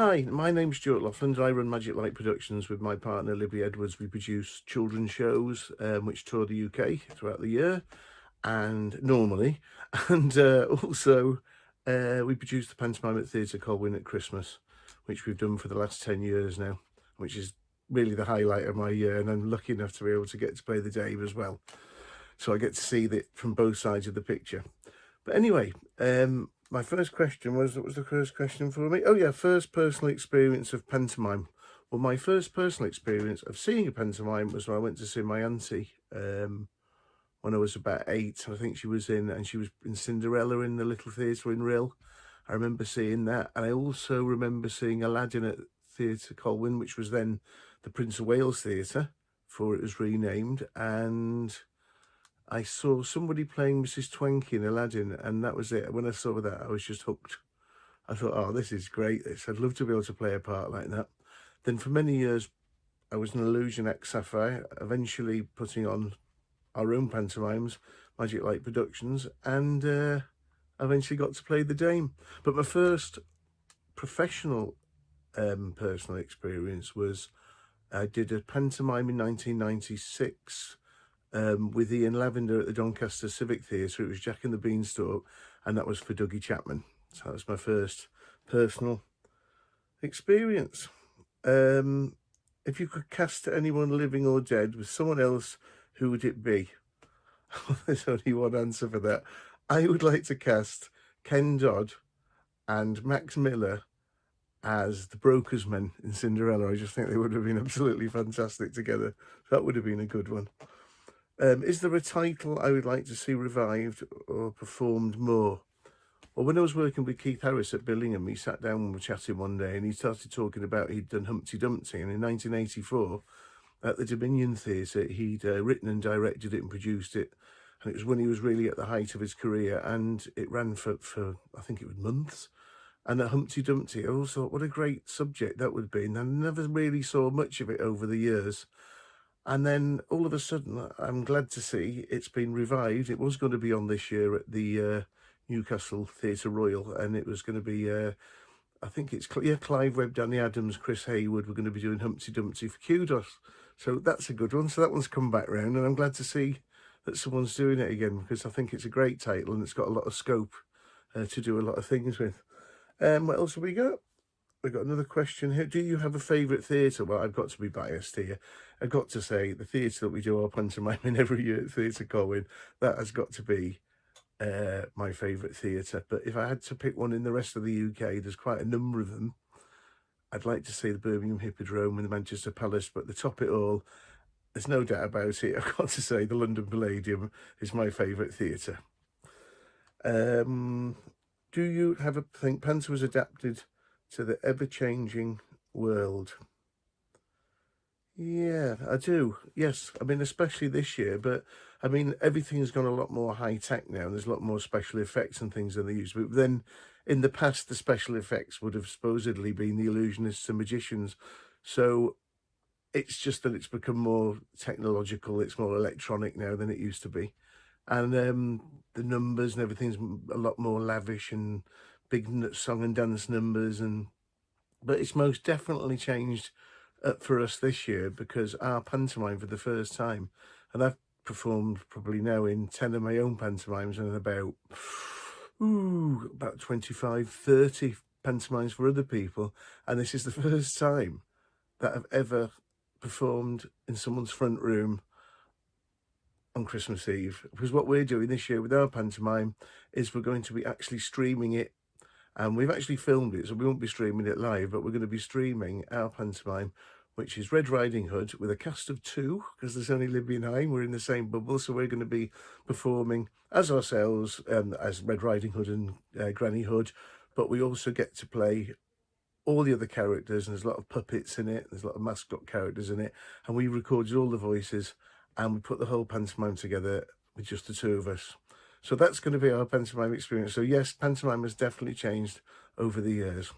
Hi, my name's Stuart Loughland. I run Magic Light Productions with my partner Libby Edwards. We produce children's shows which tour the UK throughout the year and normally, and also we produce the Pantomime at Theatre Colwyn at Christmas, which we've done for the last 10 years now, which is really the highlight of my year, and I'm lucky enough to be able to get to play the Dave as well. So I get to see that from both sides of the picture. But anyway, my first question was, what was the first question for me? Oh yeah, first personal experience of pantomime. Well, my first personal experience of seeing a pantomime was when I went to see my auntie when I was about 8. I think she was in Cinderella in the little theatre in Rill. I remember seeing that, and I also remember seeing Aladdin at Theatre Colwyn, which was then the Prince of Wales Theatre before it was renamed, and I saw somebody playing Mrs. Twankey in Aladdin, and that was it. When I saw that, I was just hooked. I thought, oh, this is great. I'd love to be able to play a part like that. Then for many years, I was an illusion ex Sapphire, eventually putting on our own pantomimes, Magic Light Productions, and eventually got to play the Dame. But my first professional personal experience was I did a pantomime in 1996 with Ian Lavender at the Doncaster Civic Theatre. It was Jack and the Beanstalk, and that was for Dougie Chapman. So that was my first personal experience. If you could cast anyone living or dead with someone else, who would it be? There's only one answer for that. I would like to cast Ken Dodd and Max Miller as the Brokers Men in Cinderella. I just think they would have been absolutely fantastic together. That would have been a good one. Is there a title I would like to see revived or performed more? Well, when I was working with Keith Harris at Billingham, he sat down and we were chatting one day, and he started talking about he'd done Humpty Dumpty, and in 1984 at the Dominion Theatre, he'd written and directed it and produced it, and it was when he was really at the height of his career, and it ran for I think it was months. And at Humpty Dumpty, I always thought, what a great subject that would be, and I never really saw much of it over the years. And then all of a sudden, I'm glad to see it's been revived. It was going to be on this year at the Newcastle Theatre Royal, and it was going to be, I think it's, Clive Webb, Danny Adams, Chris Hayward. We're going to be doing Humpty Dumpty for Kudos. So that's a good one. So that one's come back round, and I'm glad to see that someone's doing it again, because I think it's a great title and it's got a lot of scope to do a lot of things with. What else have we got? We've got another question here. Do you have a favourite theatre? Well, I've got to be biased here. I've got to say the theatre that we do our pantomime in every year at Theatre Colwyn, that has got to be my favourite theatre. But if I had to pick one in the rest of the UK, there's quite a number of them. I'd like to see the Birmingham Hippodrome and the Manchester Palace, but to top it all, there's no doubt about it, I've got to say the London Palladium is my favourite theatre. Do you think Panto was adapted to the ever-changing world? Yeah, I do. Yes, I mean, especially this year, but I mean, everything's gone a lot more high-tech now, and there's a lot more special effects and things than they used to. But then, in the past, the special effects would have supposedly been the illusionists and magicians. So it's just that it's become more technological, it's more electronic now than it used to be. And the numbers and everything's a lot more lavish and big song and dance numbers, but it's most definitely changed for us this year, because our pantomime for the first time, and I've performed probably now in 10 of my own pantomimes and about 25, 30 pantomimes for other people, and this is the first time that I've ever performed in someone's front room on Christmas Eve, because what we're doing this year with our pantomime is we're going to be actually streaming it, and we've actually filmed it, so we won't be streaming it live, but we're going to be streaming our pantomime, which is Red Riding Hood, with a cast of 2, because there's only Libby and I, we're in the same bubble, so we're going to be performing as ourselves, as Red Riding Hood and Granny Hood, but we also get to play all the other characters, and there's a lot of puppets in it, there's a lot of mascot characters in it, and we recorded all the voices, and we put the whole pantomime together with just the 2 of us. So that's going to be our pantomime experience. So yes, pantomime has definitely changed over the years.